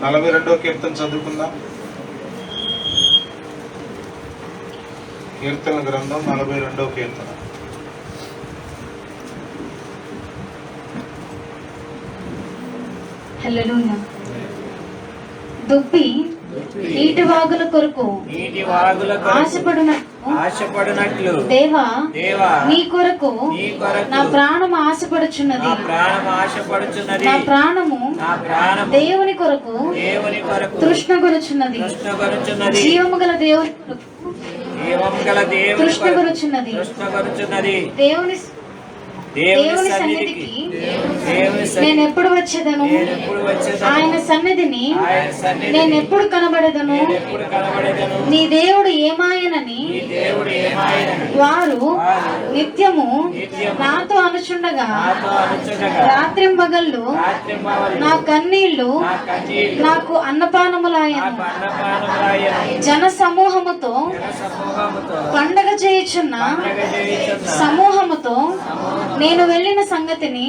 42వ కీర్తన చదువుకుందాం. కీర్తన గ్రంథం 42వ కీర్తన. హల్లెలూయా. దుప్పి నీటి వాగుల కొరకు ఆశపడునట్లు దేవా నీ కొరకు నా ప్రాణం ఆశపడుచున్నది. నా ప్రాణము దేవుని కొరకు తృష్ణగొనుచున్నది. జీవము గల దేవుని తృష్ణగొనుచున్నది. దేవుని సన్నిధికి నేను ఎప్పుడు వచ్చేదను? ఆయన సన్నిధిని నేను ఎప్పుడు కనబడేదను? నీ దేవుడు ఏమాయనని వారు నిత్యము నాతో అనుచుండగా రాత్రింబగళ్ళు నా కన్నీళ్లు నాకు అన్నపానములాయను. జన సమూహముతో పండగ చేయుచున్న సమూహముతో నేను వెళ్ళిన సంగతిని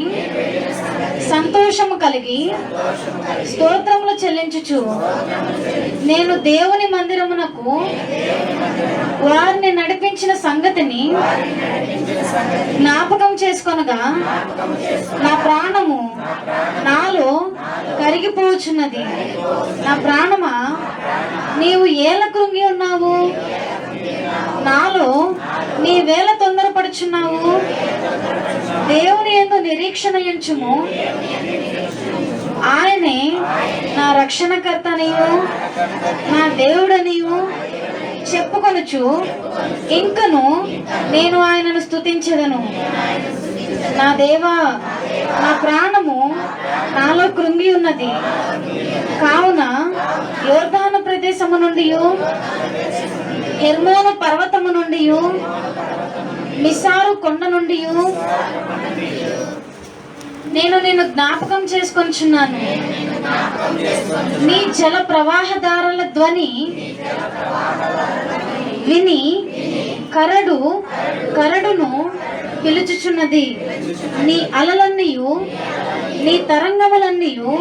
సంతోషము కలిగి స్తోత్రములు చెల్లించుచు నేను దేవుని మందిరమునకు వారిని నడిపించిన సంగతిని జ్ఞాపకం చేసుకొనగా నా ప్రాణము నాలో కరిగిపోచున్నది. నా ప్రాణమా, నీవు ఏల కృంగి ఉన్నావు? నాలో నీ వేళ తొందరపడుచున్నావు. దేవుని యందు నిరీక్షణ ఉంచుము. ఆయనే నా రక్షణకర్త నీవు, నా దేవుడు నీవు చెప్పుకొనుచు ఇంకను నేను ఆయనను స్తుతించెదను. నా దేవా, నా ప్రాణము నాలో కృంగి ఉన్నది. కావున యోర్దాను ప్రదేశము నుండి హెర్మోను పర్వతము నుండి మిసారు కొండ నుండి నేను నిన్ను జ్ఞాపకం చేసుకొనిచున్నాను. నీ జల ప్రవాహదారుల ధ్వని విని కరడును పిలుచుచున్నది. నీ అలలన్నీయు నీ తరంగములన్నీయు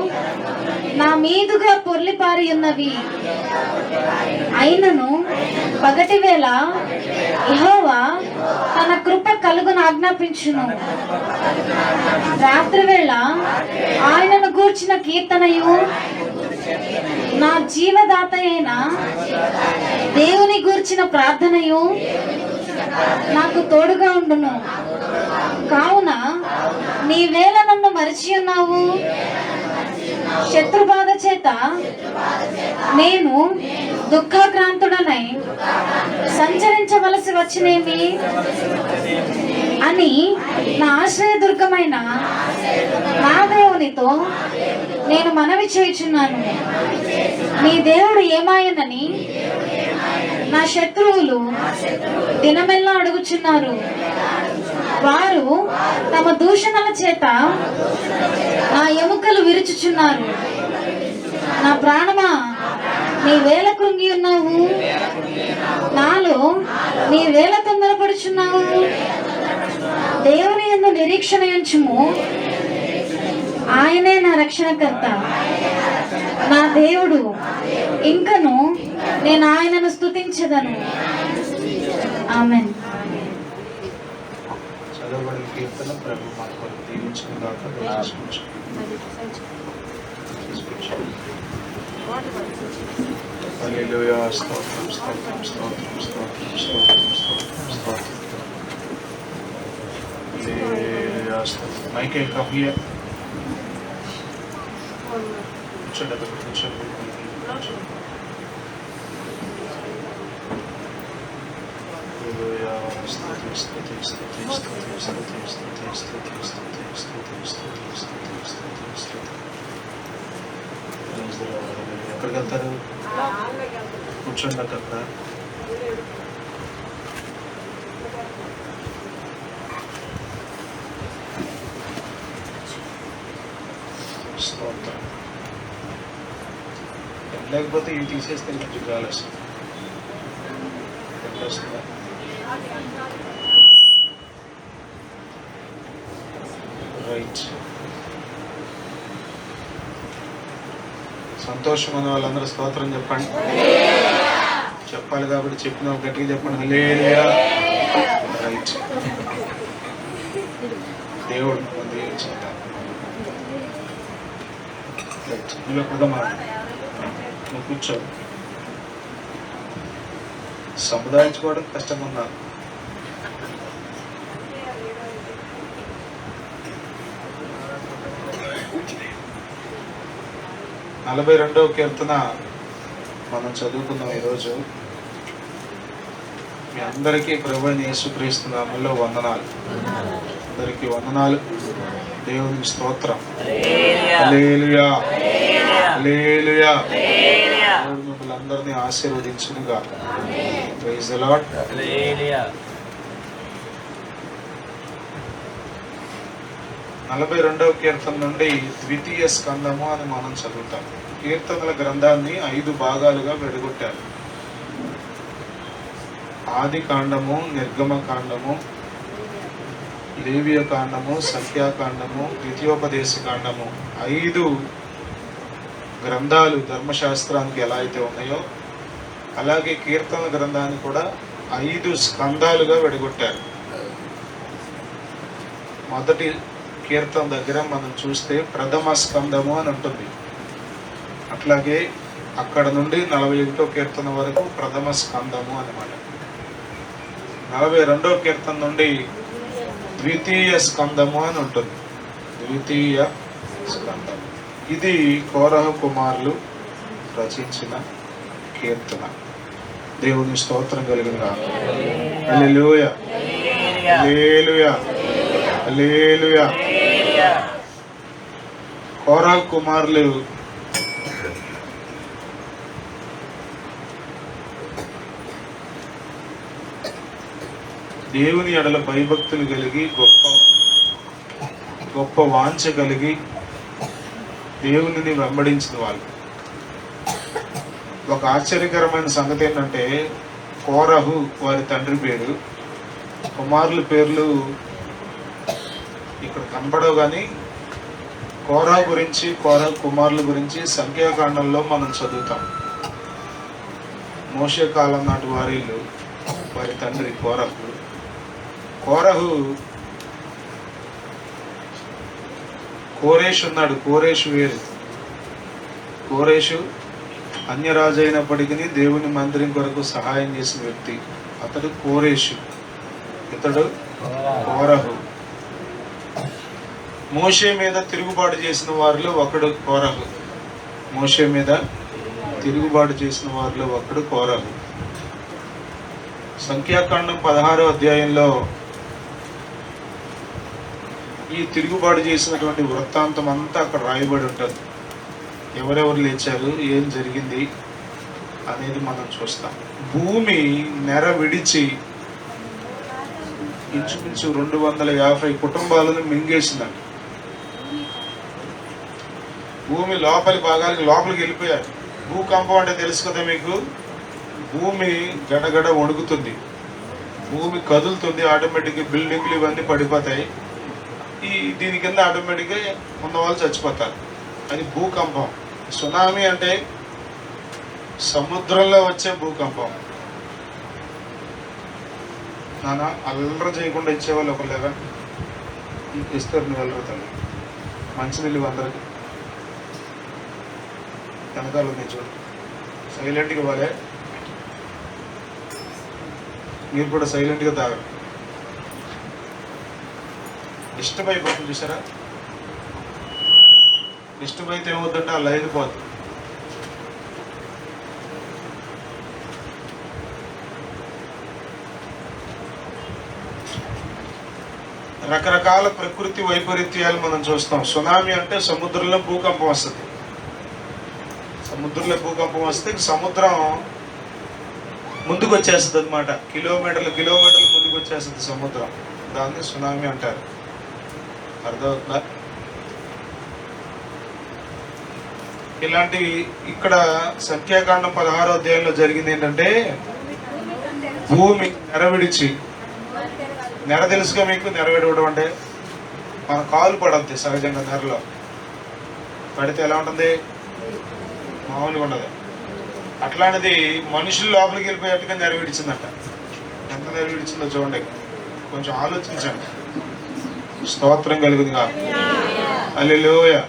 నా మీదుగా పొర్లిపారి ఉన్నవి. అయినను పగటి వేళ యెహోవా తన కృప కలుగును ఆజ్ఞాపించును. రాత్రి వేళ ఆయనను గూర్చిన కీర్తనయు నా జీవదాత అయిన దేవుని గూర్చిన ప్రార్థనయు నాకు తోడుగా ఉండును. కావున నీ వేళ నన్ను మరిచి ఉన్నావు. శత్రుబాధ చేత నేను దుఃఖాక్రాంతుడనై సంచరించవలసి వచ్చినేమి అని నా ఆశ్రయదుర్గమైన నా దేవునితో నేను మనవి చేయుచున్నాను. నీ దేవుడు ఏమాయనని నా శత్రువులు దినమెల్లా అడుగుచున్నారు. వారు తమ దూషణల చేత నా ఎముకలు విరుచుచున్నారు. నా ప్రాణమా, నీ వేళ కృంగి ఉన్నావు. నాలో నీ వేళ తొందరపడుచున్నావు. దేవుని యందు నిరీక్షణ ఉంచుము. ఆయనే నా రక్షణకర్త, నా దేవుడు. ఇంకను నేను ఆయనను స్తుతించెదను. ఆమేన్. చదవబడిన కీర్తన ప్రభు మాకు దీవించుగాక. హల్లెలూయా. స్తోత్రం స్తోత్రం స్తోత్రం స్తోత్రం స్తోత్రం స్తోత్రం స్తోత్రం. హల్లెలూయా స్తోత్రం. Michael come here. కూర్చోండి అక్కడ కూర్చోండి. హల్లెలూయా. స్తుతి స్తుతి స్తుతి స్తుతి స్తుతి స్తుతి స్తుతి స్తుతి స్తుతి స్తుతి స్తుతి స్తుతి స్తుతి. ఎక్కడికి వెళ్తారు? కూర్చోండి అక్కడ. స్తోత్రం. లేకపోతే ఇవి తీసేస్తే కొంచెం గాలి వస్తుందా? రైట్. సంతోషం అనే వాళ్ళందరూ స్తోత్రం చెప్పండి. చెప్పాలి కాబట్టి చెప్పిన గట్టిగా చెప్పండి. హల్లెలూయా. రైట్. దేవుడు దీవించాలి. రైట్. నువ్వు ఎప్పుడుగా నువ్వు కూర్చో. సముదాయించుకోవడం కష్టంగా ఉన్నారు. నలభై 42వ కీర్తన మనం చదువుకున్నాం ఈరోజు. మీ అందరికీ ప్రభువైన యేసుక్రీస్తు నామములో వందనాలు. అందరికీ వందనాలు. దేవునికి స్తోత్రం. హల్లెలూయా. హల్లెలూయా. దేవుడు మిమ్మల్ని అందరినీ ఆశీర్వదించునుగాక. Praise the Lord. హల్లెలూయా. 42వ కీర్తన నుండి ద్వితీయ స్కందము అని మనం చదువుతాం. కీర్తనల గ్రంథాన్ని 5 భాగాలుగా విడగొట్టారు. ఆది కాండము, నిర్గమ కాండము, లేవియ కాండము, సంఖ్యాకాండము, ద్వితీయోపదేశ కాండము. 5 గ్రంథాలు ధర్మశాస్త్రానికి ఎలా అయితే ఉన్నాయో అలాగే కీర్తన గ్రంథాన్ని కూడా 5 స్కందాలుగా విడగొట్టారు. మొదటి కీర్తన దగ్గర మనం చూస్తే ప్రథమ స్కందము అని ఉంటుంది. అట్లాగే అక్కడ నుండి 41వ కీర్తన వరకు ప్రథమ స్కందము అన్నమాట. 42వ కీర్తన నుండి ద్వితీయ స్కందము అని ఉంటుంది. ద్వితీయ స్కందం. ఇది కోరహ కుమారులు రచించిన కీర్తన. దేవుని స్తోత్రం కలిగిన హల్లెలూయా. హల్లెలూయా. హల్లెలూయా. కోరహ కుమారులు దేవుని ఎడల భయభక్తులు కలిగి గొప్ప వాంఛ కలిగి దేవునిని వెంబడించిన వాళ్ళు. ఒక ఆశ్చర్యకరమైన సంగతి ఏంటంటే కోరహు వారి తండ్రి పేరు, కుమారుల పేర్లు ఇక్కడ కనబడవు. కానీ కోరహు గురించి, కోరహు కుమారుల గురించి సంఖ్యాకాండంలో మనం చదువుతాం. మోషే కాలం నాటి వారి తండ్రి కోరహు. కోరేషు ఉన్నాడు. కోరేషు వేరు. కోరేషు అన్యరాజు అయినప్పటికీ దేవుని మందిరం కొరకు సహాయం చేసిన వ్యక్తి. అతడు కోరేషు. ఇతడు కోరహు. మోషే మీద తిరుగుబాటు చేసిన వారిలో ఒకడు కోరహు. మోషే మీద తిరుగుబాటు చేసిన వారిలో ఒకడు కోరహు. సంఖ్యాకాండం 16వ అధ్యాయంలో ఈ తిరుగుబాటు చేసినటువంటి వృత్తాంతం అంతా అక్కడ రాయబడి ఉంటుంది. ఎవరెవరు లేచారు, ఏం జరిగింది అనేది మనం చూస్తాం. భూమి నెర విడిచి ఇంచుమించు 250 కుటుంబాలను మింగేసిందండి. భూమి లోపలికి వెళ్ళిపోయారు. భూకంపం అంటే తెలుసు కదా మీకు. భూమి గడగడ వణుకుతుంది, భూమి కదులుతుంది. ఆటోమేటిక్గా బిల్డింగ్లు ఇవన్నీ పడిపోతాయి. దీని కింద ఆటోమేటిక్గా ఉన్న వాళ్ళు చచ్చిపోతారు. అది భూకంపం. సునామీ అంటే సముద్రంలో వచ్చే భూకంపం. నాన్న అల్లరి చేయకుండా ఇచ్చేవాళ్ళు ఒకరు లేదా? ఇస్తారు. నువ్వు వెళ్ళరు తల్లి. మంచినీళ్ళు అందరికి వెనకాల ఉంది చూడు. సైలెంట్గా ఇవ్వాలి. మీరు కూడా సైలెంట్గా తాగరు. డిస్టర్బ్ అయిపోతుంది చూసారా? డిస్టర్బ్ అయితే ఏమవుతుందంటే అలా అయిపోతుంది. రకరకాల ప్రకృతి వైపరీత్యాలు మనం చూస్తాం. సునామీ అంటే సముద్రంలో భూకంపం వస్తుంది. సముద్రంలో భూకంపం వస్తే సముద్రం ముందుకు వచ్చేస్తుంది అనమాట. కిలోమీటర్లు ముందుకు వచ్చేస్తుంది సముద్రం. దాన్ని సునామీ అంటారు. అర్థమవుతుందా? ఇలాంటి ఇక్కడ సంఖ్యాకాండం 16వ అధ్యాయంలో జరిగింది ఏంటంటే భూమి నెరవిడిచి. నెర తెలుసుగా మీకు? నెరవిడవడం అంటే మన కాలు పడద్ది. సహజంగా నెరలో పడితే ఎలా ఉంటుంది? మామూలుగా ఉండదు. అట్లాంటిది మనుషులు లోపలికి వెళ్ళిపోయేట్టుగా నెరవేర్చిందంట. ఎంత నెరవేర్చిందో చూడండి, కొంచెం ఆలోచించండి. స్తోత్రం కలుగుతుంది కాదు. హల్లెలూయా.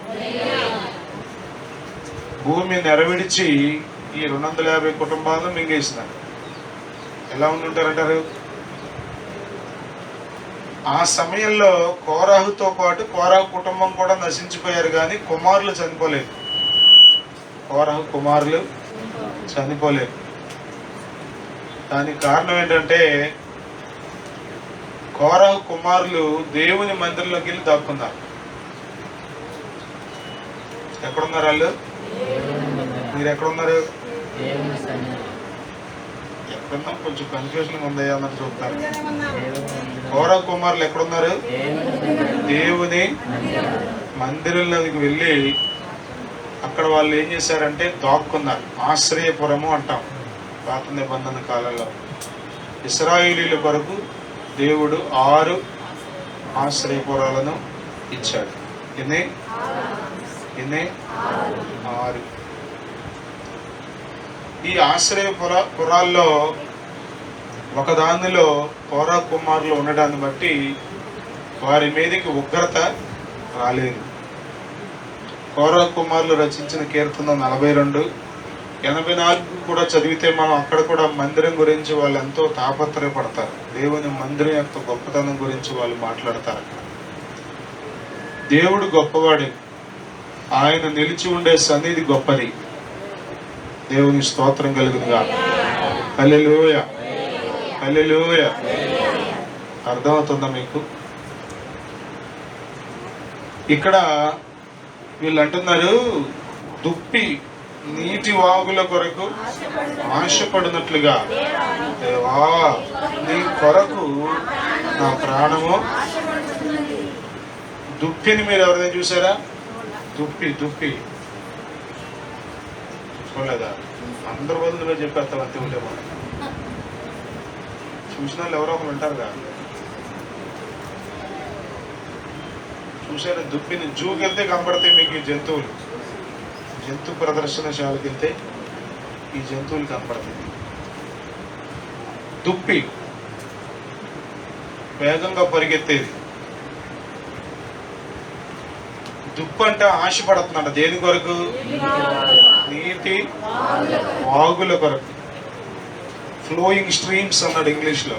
భూమి నెరవేర్చి ఈ 250 కుటుంబాలను మింగేసిందంట. ఎలా ఉండుంటారంటారు? ఆ సమయంలో కోరాహుతో పాటు కోరాహు కుటుంబం కూడా నశించిపోయారు, కానీ కుమారులు చనిపోలేదు. కోరాహు కుమారులు చనిపోలేదు. దానికి కారణం ఏంటంటే కోరాహు కుమారులు దేవుని మందిరంలోకి వెళ్ళి దాక్కున్నారు. ఎక్కడున్నారు వాళ్ళు? మీరు ఎక్కడున్నారు? ఎక్కడున్నా కొంచెం కన్ఫ్యూజన్ ఉంది అన్నట్టు చూస్తారు. కోరాహు కుమారులు ఎక్కడున్నారు? దేవుని మందిరంలోకి వెళ్ళి అక్కడ వాళ్ళు ఏం చేశారంటే దాక్కున్నారు. ఆశ్రయపురము అంటాం పాత నిబంధన కాలంలో. ఇశ్రాయేలీల కొరకు దేవుడు 6 ఆశ్రయపురాలను ఇచ్చాడు. ఎన్ని 6. ఈ పురాల్లో ఒక దానిలో కోరా కుమారులు ఉండడాన్ని బట్టి వారి మీదకి ఉగ్రత రాలేదు. కోరా కుమారులు రచించిన కీర్తన 42, 84 కూడా చదివితే మనం అక్కడ కూడా మందిరం గురించి వాళ్ళు ఎంతో తాపత్రయపడతారు. దేవుని మందిరం యొక్క గొప్పతనం గురించి వాళ్ళు మాట్లాడతారు. దేవుడు గొప్పవాడు, ఆయన నిలిచి ఉండే సన్నిధి గొప్పది. దేవుని స్తోత్రం కలుగునుగా. హల్లెలూయా, హల్లెలూయా. అర్థమవుతుందా మీకు? ఇక్కడ వీళ్ళు అంటున్నారు, దుప్పి నీటి వాగుల కొరకు ఆశపడినట్లుగా దేవా నీ కొరకు నా ప్రాణము. దుప్పిని మీరు ఎవరైనా చూసారా? దుప్పి చూడలేదా? అందరి బదులుగా చెప్పేస్తాం అంతే ఉంటే మనం. చూసిన వాళ్ళు ఎవరో ఒకరు ఉంటారు కదా. చూసారా దుప్పిని? జూకి వెళ్తే కనపడతాయి మీకు ఈ జంతువులు. జంతు ప్రదర్శనశాలకు వెళ్తే ఈ జంతువులు కనపడతాయి. దుప్పి వేగంగా పరిగెత్తేది. దుప్పు అంటే ఆశపడుతుందంట. దేని కొరకు? నీటి వాగుల కొరకు. ఫ్లోయింగ్ స్ట్రీమ్స్ అన్నాడు ఇంగ్లీష్ లో.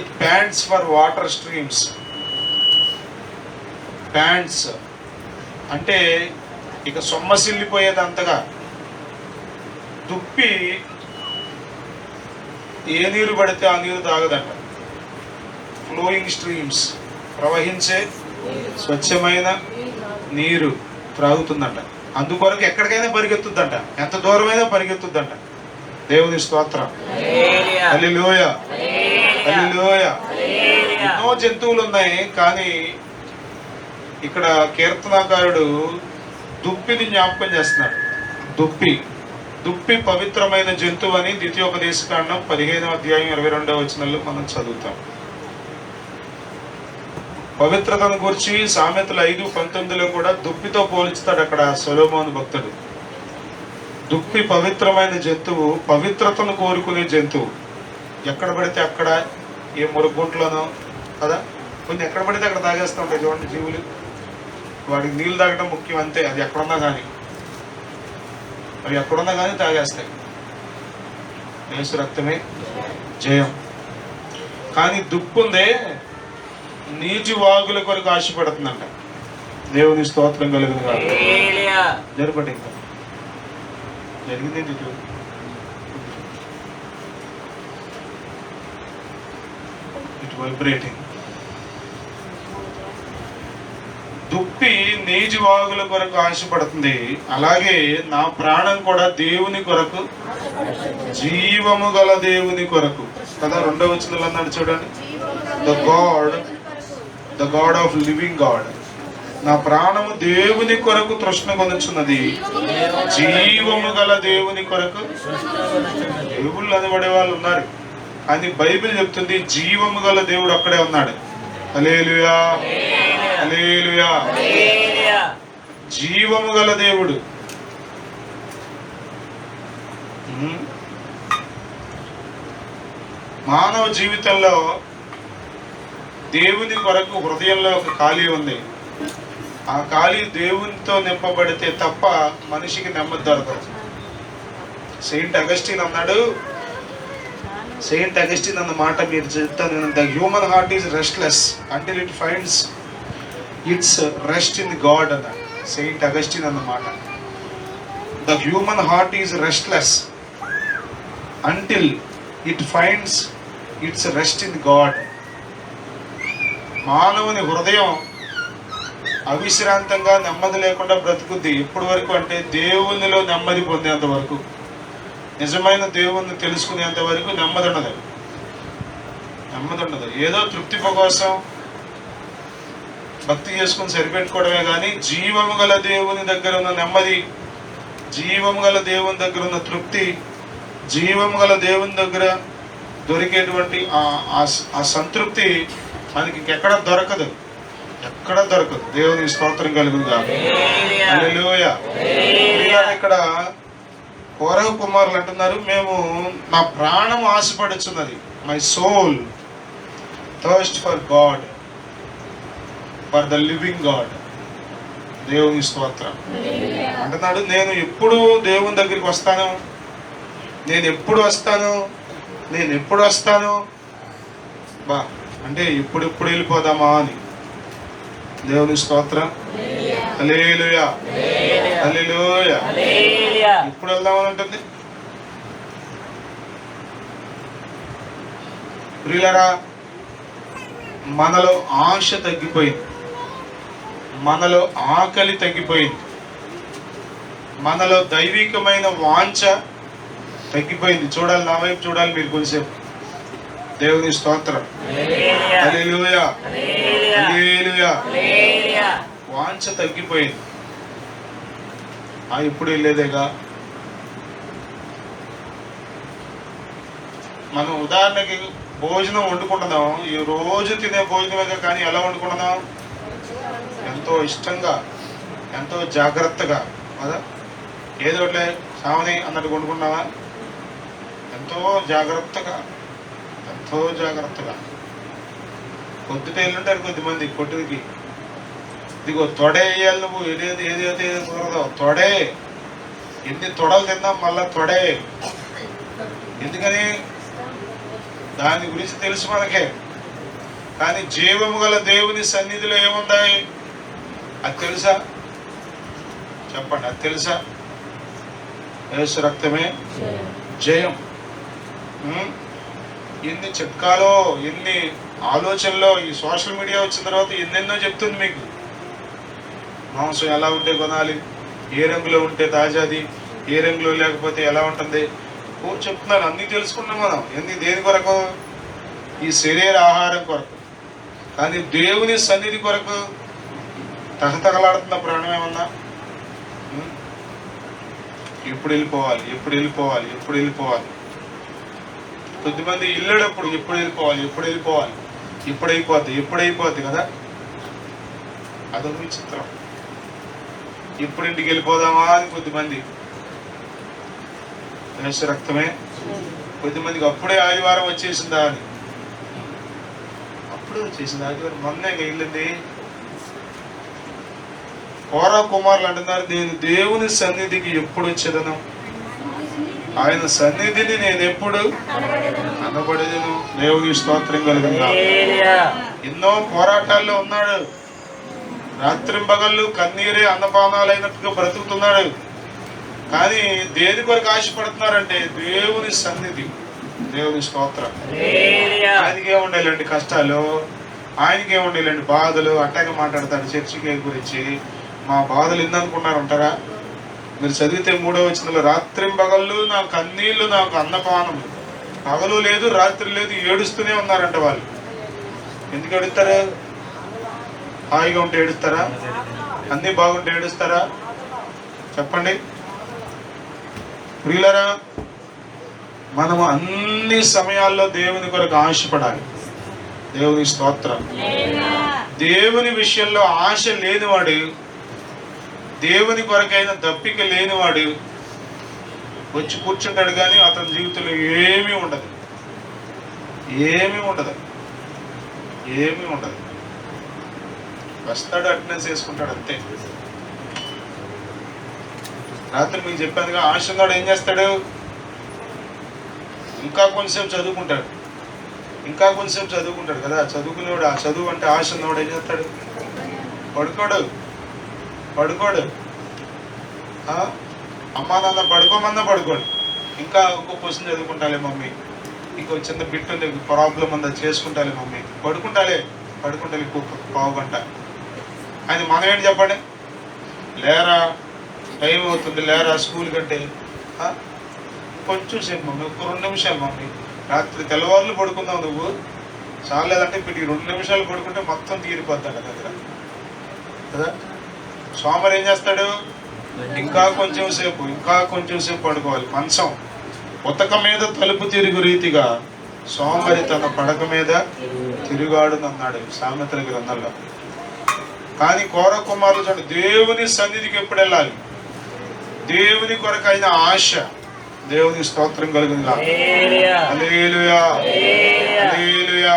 It pants for water streams. Pants అంటే ఇక సొమ్మసిల్లిపోయేది అంతగా. దుప్పి ఏ నీరు పడితే ఆ నీరు తాగదంట. ఫ్లోయింగ్ స్ట్రీమ్స్, ప్రవహించే స్వచ్ఛమైన నీరు త్రాగుతుందంట. అందుకొరకు ఎక్కడికైనా పరిగెత్తుద్దంట, ఎంత దూరమైనా పరిగెత్తుద్దంట. దేవుని స్తోత్రం. హల్లెలూయా, హల్లెలూయా. ఎన్నో జంతువులు ఉన్నాయి, కానీ ఇక్కడ కీర్తనాకారుడు దుప్పిని జ్ఞాపకం చేస్తున్నాడు. దుప్పి పవిత్రమైన జంతువు అని ద్వితీయోపదేశకాండం 15వ అధ్యాయం 22వ వచనంలో మనం చదువుతాం. పవిత్రతను గురించి సామెతలు 5:19లో కూడా దుప్పితో పోల్చుతాడు అక్కడ సొలొమోను భక్తుడు. దుప్పి పవిత్రమైన జంతువు, పవిత్రతను కోరుకునే జంతువు. ఎక్కడ పడితే అక్కడ, ఏ మురుగుంట్లోనో కదా, కొన్ని ఎక్కడ పడితే అక్కడ తాగేస్తూ ఉంటాయి చూడండి జీవులు. వాడికి నీళ్ళు తాగడం ముఖ్యం అంతే. అది ఎక్కడున్నా కానీ, అవి ఎక్కడున్నా కానీ తాగేస్తాయి. యేసు రక్తమే జయం. కానీ దుప్పు ఉందే నీటి వాగుల కొరకు ఆశపడుతుందంట. దేవుని స్తోత్రం కలుగును కాదు. జరపటి ఇంకా జరిగింది ఇట్ వైబ్రేటింగ్. దుప్పి నీటి వాగుల కొరకు ఆశపడుతుంది. అలాగే నా ప్రాణం కూడా దేవుని కొరకు, జీవము గల దేవుని కొరకు కదా. 2వ వచనంలో అన్నాడు చూడండి, the God of living God. నా ప్రాణము దేవుని కొరకు తృష్ణ కొనుచున్నది, జీవము గల దేవుని కొరకు. దేవుళ్ళు అనబడే వాళ్ళు ఉన్నారు, కానీ బైబిల్ చెప్తుంది జీవము గల దేవుడు అక్కడే ఉన్నాడు. హల్లెలూయా, హల్లెలూయా. జీవము గల దేవుడు. మానవ జీవితంలో దేవుని కొరకు హృదయంలో ఒక ఖాళీ ఉంది. ఆ ఖాళీ దేవునితో నింపబడితే తప్ప మనిషికి నెమ్మది దొరకదు. సెయింట్ అగస్టిన్ అన్నాడు, సెయింట్ అగస్టిన్ అన్న మాట మీరు చెప్తాను, the human heart is restless until it finds it's rest in God అన్నాడు సెయింట్ అగస్టిన్ అన్న మాట. The human heart is restless until it finds it's rest in God. మానవుని హృదయం అవిశ్రాంతంగా నెమ్మది లేకుండా బ్రతుకుద్ది. ఎప్పటి వరకు అంటే దేవునిలో నెమ్మది పొందేంత వరకు, నిజమైన దేవుణ్ణి తెలుసుకునేంత వరకు నెమ్మది ఉండదు. ఏదో తృప్తి కోసం భక్తి చేసుకుని సరిపెట్టుకోవడమే కానీ జీవము గల దేవుని దగ్గర ఉన్న నెమ్మది, జీవము గల దేవుని దగ్గర ఉన్న తృప్తి, జీవము గల దేవుని దగ్గర దొరికేటువంటి ఆ సంతృప్తి మనకి ఇంకెక్కడ దొరకదు, ఎక్కడ దొరకదు. దేవుని స్తోత్రం కలుగుగా. హల్లెలూయా. ఇక్కడ కోరహు కుమారులు అంటున్నారు, మేము నా ప్రాణం ఆశపడుచున్నది, my soul thirst for God, for the living God. దేవుని స్తోత్రం అంటున్నాడు, నేను ఎప్పుడు దేవుని దగ్గరికి వస్తాను, నేను ఎప్పుడు వస్తాను బా అంటే ఎప్పుడు వెళ్ళిపోదామా అని. దేవుని స్తోత్రం. హల్లెలూయా, హల్లెలూయా. ఎప్పుడు వెళ్దామని ఉంటుంది. ప్రియులారా, మనలో ఆశ తగ్గిపోయింది, మనలో ఆకలి తగ్గిపోయింది, మనలో దైవికమైన వాంఛ తగ్గిపోయింది. చూడాలి, నా వైపు చూడాలి మీరు కొంచెంసేపు. దేవుని స్తోత్రం. హల్లెలూయా, హల్లెలూయా. వాంఛ తగ్గిపోయింది. ఇప్పుడు వెళ్ళేదేగా. మనం ఉదాహరణకి భోజనం వండుకుంటున్నాం, ఈ రోజు తినే భోజనమేగా, కానీ ఎలా వండుకుంటున్నాం? ఎంతో ఇష్టంగా, ఎంతో జాగ్రత్తగా కదా. ఏదో సావని అన్నట్టు వండుకున్నావా? ఎంతో జాగ్రత్తగా, పొద్దుట ఎల్లుంటారు కొద్దిమంది కొట్టుకి, ఇదిగో తొడే వేయాలి నువ్వు, ఏదైతే కుదరదో తొడే. ఎన్ని తొడలు తిన్నాం మళ్ళా తొడే. ఎందుకని? దాని గురించి తెలుసు మనకే. కానీ జీవము గల దేవుని సన్నిధిలో ఏముంది అది తెలుసా? చెప్పండి, అది తెలుసా? యేసు రక్తమే జయం. ఎన్ని చిట్కాలో, ఎన్ని ఆలోచనలో, ఈ సోషల్ మీడియా వచ్చిన తర్వాత ఎన్నెన్నో చెప్తుంది మీకు. మాంసం ఎలా ఉంటే కొనాలి, ఏ రంగులో ఉంటే తాజాది, ఏ రంగులో లేకపోతే ఎలా ఉంటుంది చెప్తున్నాను. అన్నీ తెలుసుకున్నాం మనం. దేని కొరకు? ఈ శరీర ఆహారం కొరకు. కానీ దేవుని సన్నిధి కొరకు తగతగలాడుతున్న ప్రాణం ఏమన్నా? ఎప్పుడు వెళ్ళిపోవాలి. కొద్దిమంది ఇల్లేటప్పుడు ఎప్పుడు వెళ్ళిపోవాలి, ఎప్పుడైపోద్ది కదా. అదొక విచిత్రం. ఎప్పుడు ఇంటికి వెళ్ళిపోదామా అని కొద్దిమంది. యేసు రక్తమే. కొద్దిమందికి అప్పుడే ఆదివారం వచ్చేసిందా అని. అప్పుడు వచ్చేసింది ఆదివారం, మొన్నే వెళ్ళింది. కోరహు కుమారులు అంటున్నారు, నేను దేవుని సన్నిధికి ఎప్పుడు వచ్చేదను, ఆయన సన్నిధిని నేను ఎప్పుడు అనబడేదను. దేవుని స్తోత్రం కలుగుగా. ఎన్నో పోరాటాల్లో ఉన్నాడు. రాత్రింబగళ్ళు కన్నీరే అన్నపానాలైనట్టుగా బ్రతుకుతున్నాడు. కానీ దేని కొరకు ఆశపడుతున్నారంటే దేవుని సన్నిధి. దేవుని స్తోత్రం. ఆయనకే ఉండేలండి కష్టాలు, ఆయనకే ఉండేలండి బాధలు. అట్టగా మాట్లాడతాడు చర్చికి గురించి. మా బాధలు ఎందుకున్నారు అంటారా? మీరు చదివితే 3వ వచనంలో, రాత్రింబగళ్ళు నా కన్నీళ్లు నాకు అన్నపానం. పగలు లేదు, రాత్రి లేదు, ఏడుస్తూనే ఉన్నారంట వాళ్ళు. ఎందుకు ఏడుస్తారు? హాయిగా ఉంటే ఏడుస్తారా? అన్నీ బాగుంటే ఏడుస్తారా? చెప్పండి ప్రియులరా. మనము అన్ని సమయాల్లో దేవుని కొరకు ఆశపడాలి. దేవుని స్తోత్రం. దేవుని విషయంలో ఆశ లేనివాడు దేవుని కొరకైన దప్పిక లేనివాడు వచ్చి కూర్చుంటాడు, కానీ అతని జీవితంలో ఏమీ ఉండదు, ఏమీ ఉండదు, ఏమీ ఉండదు. వస్తాడు, అటెండెన్స్ వేసుకుంటాడు అంతే. రాత్రి మీకు చెప్పానుగా, ఆశ ఉన్నాడు ఏం చేస్తాడు? ఇంకా కొంచెంసేపు చదువుకుంటాడు, ఇంకా కొంచెంసేపు చదువుకుంటాడు కదా. చదువుకునేవాడు, ఆ చదువు అంటే ఆశ ఉన్నవాడు ఏం చేస్తాడు? పడుకోడు, పడుకోడు. అమ్మా నాన్న పడుకోమన్నా పడుకోడు. ఇంకా ఇంకో క్వశ్చన్ చదువుకుంటాలే మమ్మీ, ఇంకో చిన్న బిట్ ఉంది, ప్రాబ్లం ఉందా చేసుకుంటాలే మమ్మీ, పడుకుంటాలే పడుకుంటాలి పావు గంట. అది మనం ఏంటి చెప్పండి? లేరా, టైం అవుతుంది, లేరా స్కూల్ కంటే. కొంచెం సేపు మమ్మీ, ఒక 2 నిమిషాలు మమ్మీ. రాత్రి తెల్లవారులు పడుకుందావు నువ్వు, చాలేదంటే ఇప్పుడు 2 నిమిషాలు పడుకుంటే మొత్తం తీరిపోతాడు దగ్గర కదా. సోమవారం ఏం చేస్తాడు? ఇంకా కొంచెం సేపు, ఇంకా కొంచెం సేపు పడుకోవాలి. మంచం ఉతక మీద తలుపు తిరుగు రీతిగా సోమరి తన పడక మీద తిరుగాడునన్నాడు సామెతల గ్రంథంలో. కానీ కోర కుమారులు చూడండి, దేవుని సన్నిధికి ఎప్పుడు వెళ్ళాలి? దేవుని కొరకైన ఆశ. దేవుని స్తోత్రం కలుగునుగా. హల్లెలూయా, హల్లెలూయా.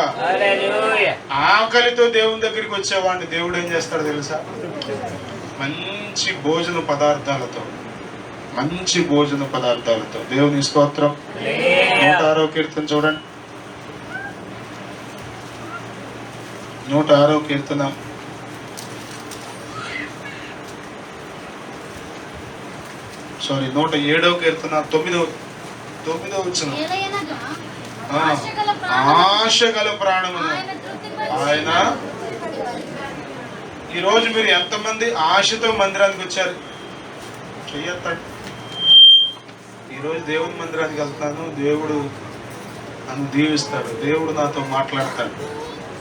ఆకలితో దేవుని దగ్గరికి వచ్చేవాడిని దేవుడు ఏం చేస్తాడో తెలుసా? మంచి భోజన పదార్థాలతో, మంచి భోజన పదార్థాలతో. దేవుని స్తోత్రం. 106వ కీర్తన చూడండి, 106వ కీర్తన సారీ 107వ కీర్తన 9వ వచనం. ఆశ గల ప్రాణమును ఆయన. ఈరోజు మీరు ఎంతమంది ఆశతో మందిరానికి వచ్చారు? చెయ్యొద్దండి. ఈరోజు దేవుని మందిరానికి వెళ్తున్నాను, దేవుడు నన్ను దీవిస్తాడు, దేవుడు నాతో మాట్లాడతాడు,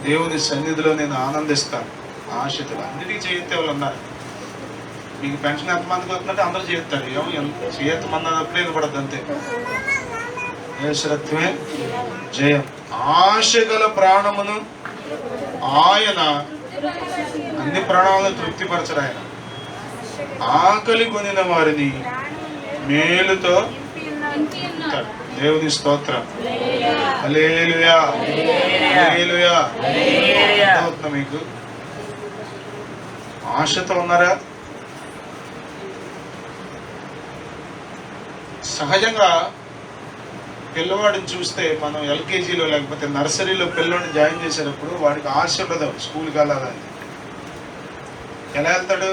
దేవుని సన్నిధిలో నేను ఆనందిస్తాను. ఆశతో అన్నిటికీ చేయొత్తే వాళ్ళు అన్నారు. మీకు పెన్షన్ ఎంతమందికి వస్తుందంటే అందరూ చేస్తారు. చేయత్తమంది అన్నప్పుడే వినపడద్దు అంతే. యేసురత్వమే జయం. ఆశ గల ప్రాణమును ఆయన అన్ని ప్రాణాలను తృప్తిపరచడు. ఆయన ఆకలి కొనిన వారిని మేలుతో. దేవుని స్తోత్రం. హల్లెలూయా, హల్లెలూయా. అర్థమవుతుందా మీకు? ఆశతో ఉన్నారా? సహజంగా పిల్లవాడిని చూస్తే మనం ఎల్కేజీలో లేకపోతే నర్సరీలో పిల్లవాడిని జాయిన్ చేసేటప్పుడు వాడికి ఆశ ఉండదు స్కూల్కి వెళ్ళాలని. ఎలా వెళ్తాడు?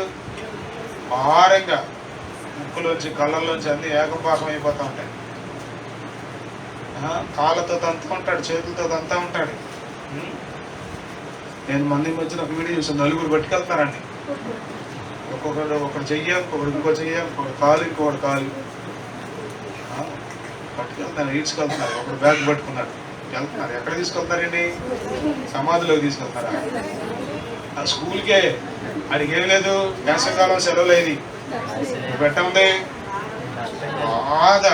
భారంగా, ముక్కులోంచి కళ్ళల్లోంచి అన్ని ఏకపాకం అయిపోతూ ఉంటాయి. కాళ్ళతో తంతా ఉంటాడు, చేతులతో తంతా ఉంటాడు. నేను మంది మధ్యన ఒక వీడియో చూసాను, 4 పట్టుకెళ్తున్నారండి. ఒకడు చెయ్య, ఇంకొకడు ఇంకో చెయ్య, ఇంకొకటి కాలు, ఇంకొకటి కాలు పట్టుకెళ్తున్నారు, ఈడ్చుకెళ్తున్నారు. ఒకడు బ్యాగ్ పట్టుకున్నాడు, వెళ్తున్నారు. ఎక్కడ తీసుకెళ్తారండి? సమాధిలోకి తీసుకెళ్తారా? ఆ స్కూల్కే. అడిగి ఏం లేదు, వేసవకాలం సెలవులు అయింది, పెట్టండి. బాధ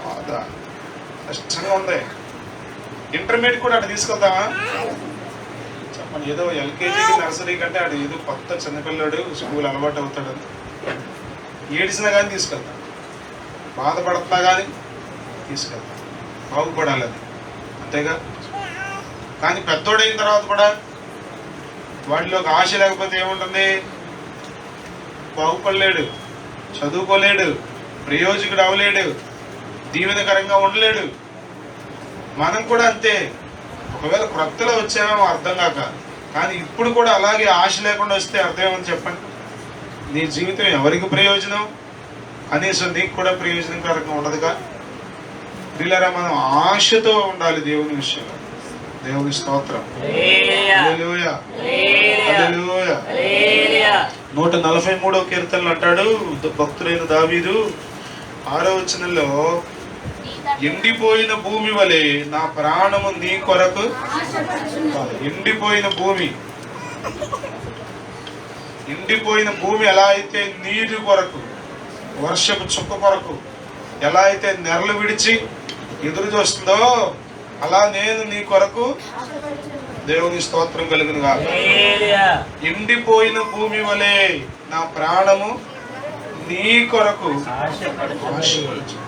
బాధ కష్టంగా ఉంది. ఇంటర్మీడియట్ కూడా అటు తీసుకెళ్తామా చెప్పండి? ఏదో ఎల్కేజీకి నర్సరీ కంటే అటు ఏదో కొత్త చిన్నపిల్లడు స్కూల్ అలవాటు అవుతాడు. ఏడిసినా కానీ తీసుకెళ్తాం, బాధపడుతున్నా కానీ తీసుకెళ్తాం, బాగుపడాలని అంతేగా. కానీ పెద్దోడైన తర్వాత కూడా వాడిలో ఒక ఆశ లేకపోతే ఏముంటుంది? బాగుపడలేడు, చదువుకోలేడు, ప్రయోజకుడు అవ్వలేడు, దీవెనకరంగా ఉండలేడు. మనం కూడా అంతే. ఒకవేళ క్రొత్తలో వచ్చామేమో అర్థం కాక, కానీ ఇప్పుడు కూడా అలాగే ఆశ లేకుండా వస్తే అర్థం ఏమని చెప్పండి? నీ జీవితం ఎవరికి ప్రయోజనం? కనీసం నీకు కూడా ప్రయోజనకరంగా ఉండదుగా. పిల్లరా, మనం ఆశతో ఉండాలి దేవుని విషయంలో. దేవుని స్తోత్రం. హల్లెలూయా, హల్లెలూయా. 143వ కీర్తనలో అంటాడు భక్తుడైన దావీదు 6వ వచనంలో, ఎండిపోయిన భూమి వలె నా ప్రాణము నీ కొరకు. ఎండిపోయిన భూమి, ఎండిపోయిన భూమి ఎలా అయితే నీరు కొరకు, వర్షపు చుక్క కొరకు ఎలా అయితే నెరలు విడిచి ఎదురు చూస్తుందో, అలా నేను నీ కొరకు దేవుని స్తోత్రం కలుగును గాక. ఎండిపోయిన భూమి వలె నా ప్రాణము నీ కొరకు ఆశపడుచు.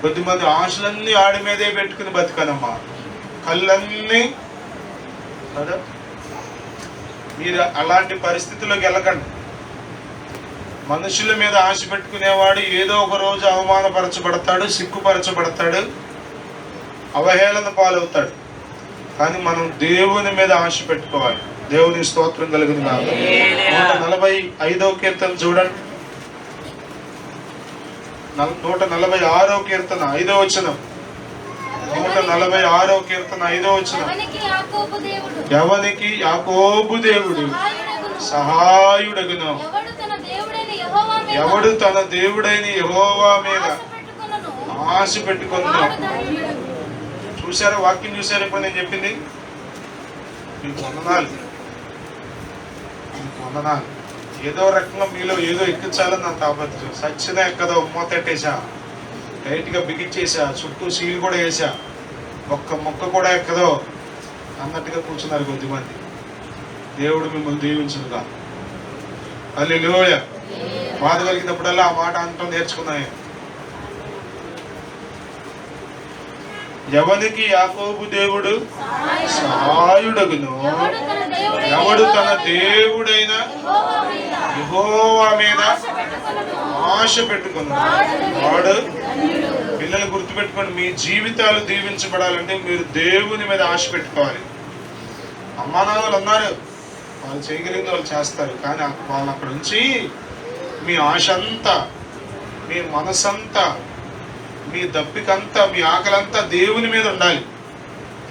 కొద్దిమంది ఆశలన్నీ ఆడి మీదే పెట్టుకుని బతికనమ్మా, కళ్ళన్నీ కదా. మీరు అలాంటి పరిస్థితుల్లోకి వెళ్ళకండి. మనుషుల మీద ఆశ పెట్టుకునేవాడు ఏదో ఒక రోజు అవమానపరచబడతాడు, సిగ్గుపరచబడతాడు, అవహేళన పాలవుతాడు. కానీ మనం దేవుని మీద ఆశ పెట్టుకోవాలి. దేవుని స్తోత్రం కలుగును గాక. 145వ కీర్తన చూడండి. 146వ కీర్తన 5వ వచనం. 146వ కీర్తన 5వ వచనం. ఎవనికి యాకోబు దేవుడు సహాయుడగును, ఎవడు తన దేవుడైన యెహోవా మీద ఆశ పెట్టుకొనును. చూసారా వాక్యం? చూసారా ఇప్పుడు నేను చెప్పింది? మీకు వందనాలు, మీకు వందనాలు. ఏదో రకంగా మీలో ఏదో ఎక్కించాలని నా తాపత్రయం. సచ్చినా ఎక్కదో మూతెట్టేసా, టైట్గా బిగించేసా, చుట్టూ సీల్ కూడా వేసా, ఒక్క మొక్క కూడా ఎక్కదో అన్నట్టుగా కూర్చున్నారు కొద్దిమంది. దేవుడు మిమ్మల్ని దీవించుగా. హల్లెలూయా. బాధ కలిగినప్పుడల్లా ఆ మాట అంటూ నేర్చుకున్నాయి. ఎవనికి యాకోబు దేవుడు సహాయుడగును, ఎవడు తన దేవుడైన యెహోవా మీద ఆశ పెట్టుకున్నాడు వాడు. పిల్లలు గుర్తుపెట్టుకోండి, మీ జీవితాలు దీవించబడాలంటే మీరు దేవుని మీద ఆశ పెట్టుకోవాలి. అమ్మానాన్నలు ఉన్నారు, వాళ్ళు చేయగలిగింది వాళ్ళు చేస్తారు. కానీ వాళ్ళు అక్కడ నుంచి మీ ఆశ అంతా, మీ మనసంతా, మీ దప్పికంతా, మీ ఆకలంతా దేవుని మీద ఉండాలి.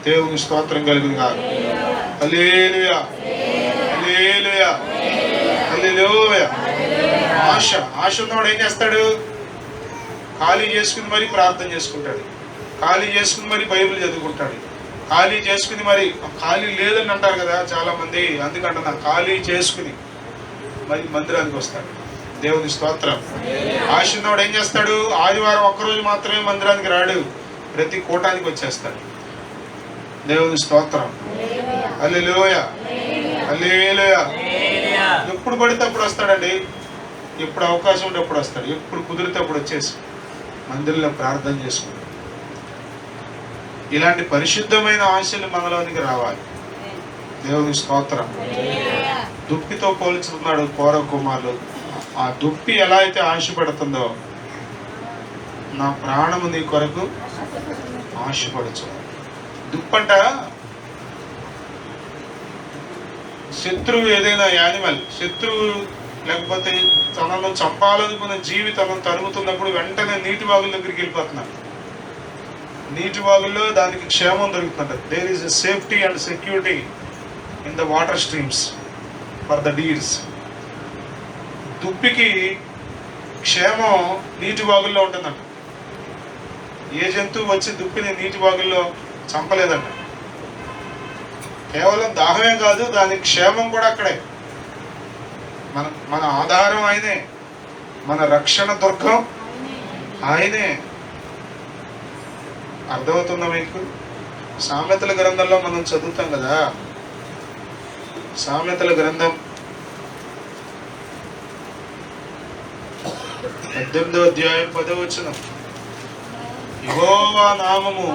దేవుని స్తోత్రం కలుగును గాక. హల్లెలూయా, హల్లెలూయా, హల్లెలూయా. ఆశ ఉన్నవాడు ఏం చేస్తాడు? ఖాళీ చేసుకుని మరి ప్రార్థన చేసుకుంటాడు, ఖాళీ చేసుకుని మరి బైబిల్ చదువుకుంటాడు, ఖాళీ చేసుకుని మరి, ఖాళీ లేదని అంటారు కదా చాలా మంది, అందుకంటే నాకు ఖాళీ చేసుకుని మరి మందిరానికి వస్తాడు. దేవుని స్తోత్రం. ఆశ ఉన్నవాడు ఏం చేస్తాడు? ఆదివారం ఒక్కరోజు మాత్రమే మందిరానికి రాడు, ప్రతి కూటానికి వచ్చేస్తాడు. దేవుని స్తోత్రం. హల్లెలూయా, హల్లెలూయా. ఎప్పుడు పడితే అప్పుడు వస్తాడండి, ఎప్పుడు అవకాశం ఉంటే అప్పుడు వస్తాడు, ఎప్పుడు కుదిరితే అప్పుడు వచ్చేసి మందిరంలో ప్రార్థన చేసుకుంటాడు. ఇలాంటి పరిశుద్ధమైన ఆశలు మనలోనికి రావాలి. దేవుని స్తోత్రం. దుప్పితో పోల్చుతున్నాడు కోర కుమారులు. ఆ దుప్పి ఎలా అయితే ఆశపడుతుందో, నా ప్రాణము నీ కొరకు ఆశపడచ్చు. దుప్పంట శత్రువు, ఏదైనా యానిమల్ శత్రువు లేకపోతే తనను చంపాలనుకున్న జీవి తనను తరుగుతున్నప్పుడు వెంటనే నీటి వాగుల దగ్గరికి వెళ్ళిపోతున్నాడు. నీటి వాగుల్లో దానికి క్షేమం దొరుకుతుంట. There is a safety and security in the water streams for the deers. దుప్పికి క్షేమం నీటి వాగుల్లో ఉంటుందంట. ఏ జంతువు వచ్చి దుప్పిని నీటి వాగుల్లో చంపలేదంట. కేవలం దాహమే కాదు, దాని క్షేమం కూడా అక్కడే. మన ఆధారం ఆయనే, మన రక్షణ దుర్గం ఆయనే. అర్థమవుతుందా మీకు? సామెతల గ్రంథంలో మనం చదువుతాం కదా, సామెతల గ్రంథం 18వ అధ్యాయం 10వ వచనం. యెహోవా నామము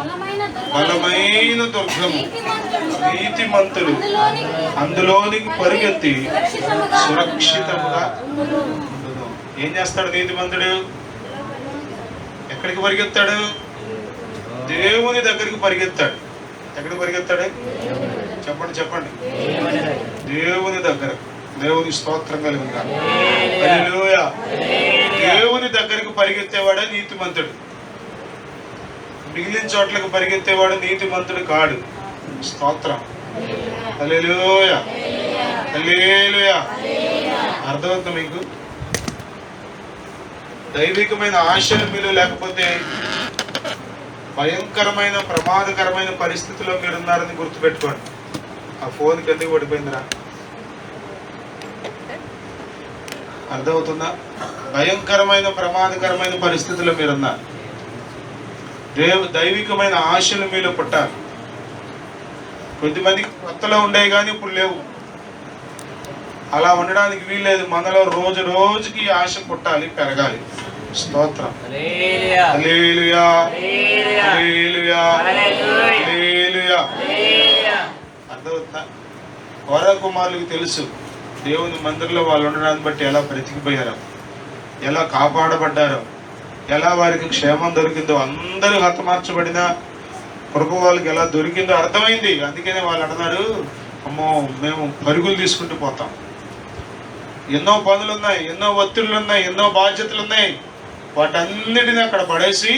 బలమైన దుర్గము, నీతిమంతులు అందులోనికి పరిగెత్తి సురక్షితముగా ఉండును. ఏం చేస్తాడు నీతిమంతుడు? ఎక్కడికి పరిగెత్తాడు? దేవుని దగ్గరికి పరిగెత్తాడు. ఎక్కడికి పరిగెత్తాడు? చెప్పండి చెప్పండి. దేవుని దగ్గర. దేవుని స్తోత్రం కలుగును గాక. హల్లెలూయా. దేవుని దగ్గరికి పరిగెత్తేవాడే నీతిమంతుడు. మిగిలిన చోట్లకు పరిగెత్తేవాడు నీతిమంతుడు కాడు. స్తోత్రం. హల్లెలూయా, హల్లెలూయా. అర్థమవుతుంది మీకు? దైవికమైన ఆశలు మీరు లేకపోతే భయంకరమైన ప్రమాదకరమైన పరిస్థితిలో మీరు ఉన్నారని గుర్తుపెట్టుకోండి. ఆ ఫోన్కి ఎందుకు పడిపోయిందిరా? అర్థమవుతుందా? భయంకరమైన ప్రమాదకరమైన పరిస్థితుల్లో మీరున్నారు. దైవికమైన ఆశలు మీలో పుట్టాలి. కొద్దిమందికి కొత్తలో ఉండేవి కానీ ఇప్పుడు లేవు. అలా ఉండడానికి వీల్లేదు. మనలో రోజు రోజుకి ఆశ పుట్టాలి, పెరగాలి. స్తోత్రం. హల్లెలూయా, హల్లెలూయా, హల్లెలూయా. అర్థమవుతుందా? కౌరవ కుమారులకు తెలుసు దేవుని మందిరంలో వాళ్ళు ఉండడాన్ని బట్టి ఎలా బ్రతికిపోయారో, ఎలా కాపాడబడ్డారో, ఎలా వారికి క్షేమం దొరికిందో. అందరూ హతమార్చబడిన కృప వాళ్ళకి ఎలా దొరికిందో అర్థమైంది. అందుకనే వాళ్ళు అంటున్నారు, అమ్మో మేము పరుగులు తీసుకుంటూ పోతాం. ఎన్నో పనులు ఉన్నాయి, ఎన్నో ఒత్తిళ్ళు ఉన్నాయి, ఎన్నో బాధ్యతలు ఉన్నాయి. వాటన్నిటిని అక్కడ పడేసి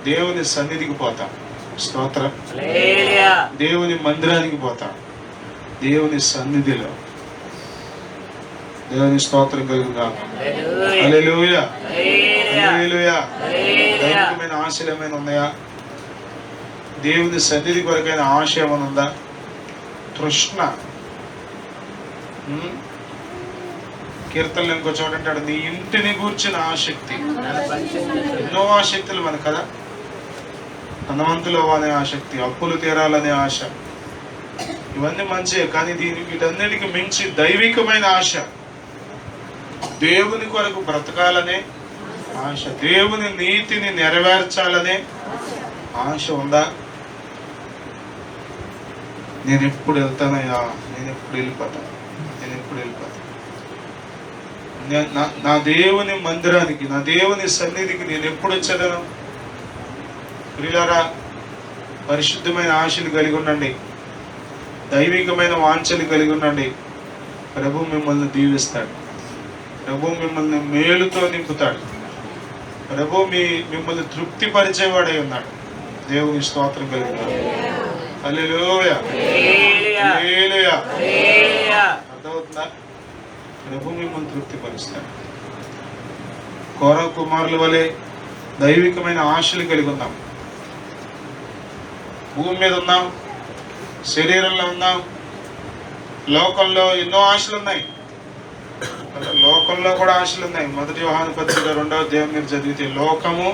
దేవుని సన్నిధికి పోతాం. స్తోత్రం. దేవుని మందిరానికి పోతాం. దేవుని సన్నిధిలో దేవుని స్తోత్రం కలుగుతాం. హల్లెలూయా, హల్లెలూయా. దైవికమైన ఆశలు ఏమైనా ఉన్నాయా? దేవుని సన్నిధి కొరకైన ఆశ ఏమైనా ఉందా? తృష్ణ. కీర్తనలు ఇంకో చోట అంటాడు, నీ ఇంటిని గూర్చిన ఆసక్తి. ఎన్నో ఆసక్తులు మనకు కదా. ధనవంతులు అవ్వాలనే ఆసక్తి, అప్పులు తీరాలనే ఆశ, ఇవన్నీ మంచిదే. కానీ వీటన్నిటికి మించి దైవికమైన ఆశ, దేవుని కొరకు బ్రతకాలనే ఆశ, దేవుని నీతిని నెరవేర్చాలనే ఆశ ఉందా? నేను ఎప్పుడు వెళ్తానయ్యా, నేను ఎప్పుడు వెళ్ళిపోతాను, నేను ఎప్పుడు వెళ్ళిపోతాను, నా దేవుని మందిరానికి, నా దేవుని సన్నిధికి నేను ఎప్పుడు వచ్చాను? ప్రియులారా, పరిశుద్ధమైన ఆశలు కలిగి ఉండండి, దైవికమైన వాంఛలు కలిగి ఉండండి. ప్రభు మిమ్మల్ని దీవిస్తాడు. ప్రభు మిమ్మల్ని మేలుతో నింపుతాడు. ప్రభు మిమ్మల్ని తృప్తిపరిచేవాడై ఉన్నాడు. దేవుని స్తోత్రం కలుగుతాడు. హల్లెలూయా, హల్లెలూయా. అర్థమవుతుందా? ప్రభు మిమ్మల్ని తృప్తిపరుస్తాడు. కౌరవ కుమారుల వలె దైవికమైన ఆశలు కలిగి ఉన్నాం. భూమి మీద ఉన్నాం, శరీరంలో ఉన్నాం. లోకంలో ఎన్నో ఆశలు ఉన్నాయి. లోకంలో కూడా ఆశలు ఉన్నాయి. 1 యోహాను పత్రిక 2వ అధ్యాయం మీరు చదివితే, లోకము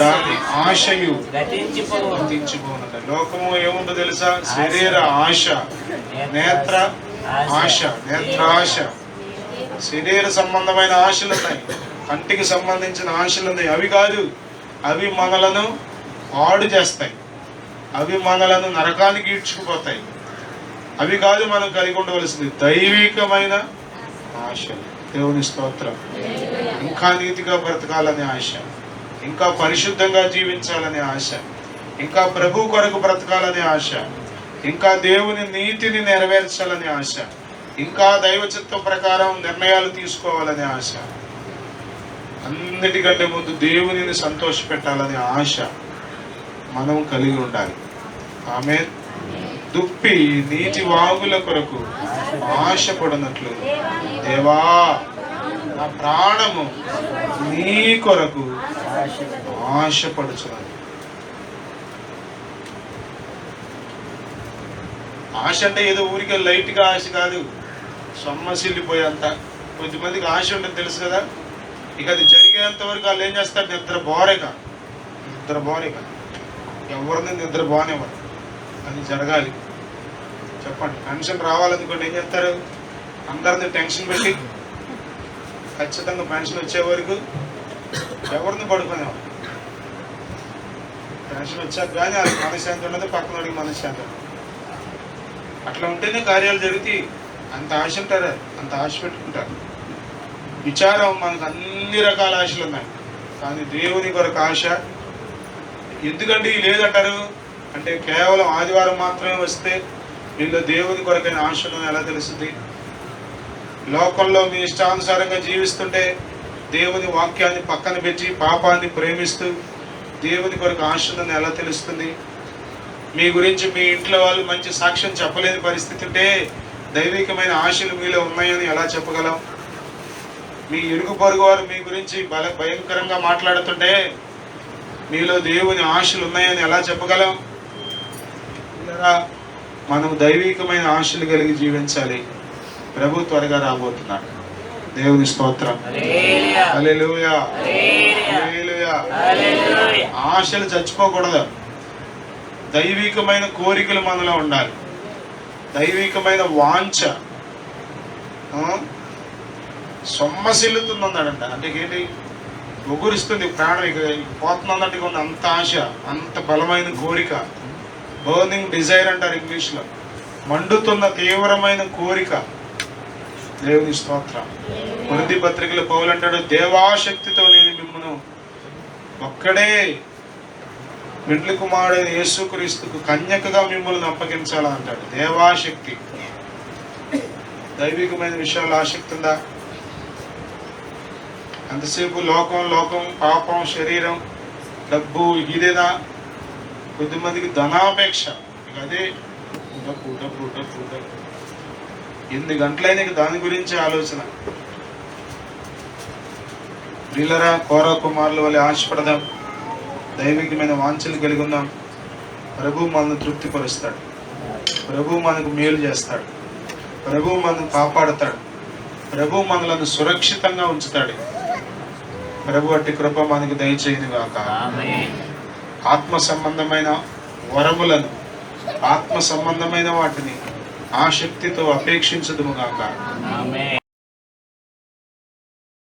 దాని ఆశయు గతించిపోనుంది. లోకము ఏముందో తెలుసా? శరీర ఆశ, నేత్ర ఆశ, నేత్రాశ. శరీర సంబంధమైన ఆశలు ఉన్నాయి, కంటికి సంబంధించిన ఆశలు ఉన్నాయి. అవి కాదు, అవి మనలను పాడు చేస్తాయి, అవి మనలను నరకానికి ఈడ్చుకుపోతాయి. అవి కాదు మనం కలిగి ఉండవలసింది, దైవికమైన ఆశలు. దేవుని స్తోత్రం. ఇంకా నీతిగా బ్రతకాలనే ఆశ, ఇంకా పరిశుద్ధంగా జీవించాలనే ఆశ, ఇంకా ప్రభు కొరకు బ్రతకాలనే ఆశ, ఇంకా దేవుని నీతిని నెరవేర్చాలనే ఆశ, ఇంకా దైవ చిత్తం ప్రకారం నిర్ణయాలు తీసుకోవాలనే ఆశ, అన్నిటికంటే ముందు దేవునిని సంతోష పెట్టాలనే ఆశ మనం కలిగి ఉండాలి. ఆమేన్. దుప్పి నీటి వాగుల కొరకు ఆశపడినట్లు, దేవా నా ప్రాణము నీ కొరకు ఆశపడుచున్నది. ఆశ అంటే ఏదో ఊరికే లైట్గా ఆశ కాదు, సొమ్మసిల్లిపోయేంత. కొద్దిమందికి ఆశ ఉంటుంది తెలుసు కదా. ఇక అది జరిగేంత వరకు వాళ్ళు ఏం చేస్తారు? నిద్ర బోరేగా, ఎవరిని నిద్ర బానేవారు. అది జరగాలి. చెప్పండి, పెన్షన్ రావాలనుకోండి ఏం చేస్తారు? అందరిని టెన్షన్ పెట్టి ఖచ్చితంగా పెన్షన్ వచ్చే వరకు ఎవరిని పడుకునేవారు. పెన్షన్ వచ్చాక కానీ వాళ్ళకి మనశ్శాంతి ఉండదు, పక్కన వాడికి మనశ్శాంతి ఉండదు. అట్లా ఉంటేనే కార్యాలు జరుగుతాయి. అంత ఆశ ఉంటారు, అంత ఆశ పెట్టుకుంటారు. విచారం, మనకు అన్ని రకాల ఆశలు ఉన్నాయి, కానీ దేవుని కొరకు ఆశ ఎందుకండి లేదంటారు? అంటే కేవలం ఆదివారం మాత్రమే వస్తే వీళ్ళు దేవుని కొరకైన ఆశను ఎలా తెలుస్తుంది? లోకంలో మీ ఇష్టానుసారంగా జీవిస్తుంటే, దేవుని వాక్యాన్ని పక్కన పెట్టి పాపాన్ని ప్రేమిస్తూ దేవుని కొరకు ఆశను ఎలా తెలుస్తుంది? మీ గురించి మీ ఇంట్లో వాళ్ళు మంచి సాక్ష్యం చెప్పలేని పరిస్థితి ఉంటే దైవికమైన ఆశలు మీలో ఉన్నాయని ఎలా చెప్పగలం? మీ ఇరుగు పొరుగు వారు మీ గురించి భయంకరంగా మాట్లాడుతుంటే మీలో దేవుని ఆశలు ఉన్నాయని ఎలా చెప్పగలం? మనం దైవికమైన ఆశలు కలిగి జీవించాలి. ప్రభు త్వరగా రాబోతున్నాడు. దేవుని స్తోత్రం. హల్లెలూయా, హల్లెలూయా. హల్లెలూయా. ఆశలు చచ్చిపోకూడదు. దైవికమైన కోరికలు మనలో ఉండాలి. దైవికమైన వాంఛ సొమ్మసిల్లుతుంది అన్నాడంట. అంటే ఏంటి? ఒగురిస్తుంది ప్రాణం, ఇక పోతున్నట్టుగా ఉంది. అంత ఆశ, అంత బలమైన కోరిక, బర్నింగ్ డిజైర్ అంటారు ఇంగ్లీష్లో. మండుతున్న తీవ్రమైన కోరిక. దేవుని స్తోత్రం. కొరింథీ పత్రికలో పౌలు అంటాడు, దేవాశక్తితో నేను మిమ్మల్ని ఒక్కడే పెండ్లి కుమారుడైన యేసుక్రీస్తుకు కన్యకగా మిమ్మల్ని అప్పగించాలా అంటాడు. దేవాశక్తి. దైవికమైన విషయాలు ఆసక్తి ఉందా? అంతసేపు లోకం లోకం, పాపం, శరీరం, డబ్బు, ఇదేనా? కొద్దిమందికి ధనాపేక్ష. ఇక అదే డబ్బు డబ్బు డబ్బు డబ్బు. 8 గంటలైన ఇక దాని గురించి ఆలోచన. ప్రియులరా, కోరా కుమారుల వల్ల ఆశపడదాం. దైవికమైన వాంఛలు కలిగి ఉందాం. ప్రభు మనల్ని తృప్తిపరుస్తాడు. ప్రభు మనకు మేలు చేస్తాడు. ప్రభు మనల్ని కాపాడుతాడు. ప్రభు మనలను సురక్షితంగా ఉంచుతాడు. ప్రభు అట్టి కృప మనకు దయచేయను గాక. ఆత్మ సంబంధమైన వరములను, ఆత్మ సంబంధమైన వాటిని ఆసక్తితో అపేక్షించదుము గాక.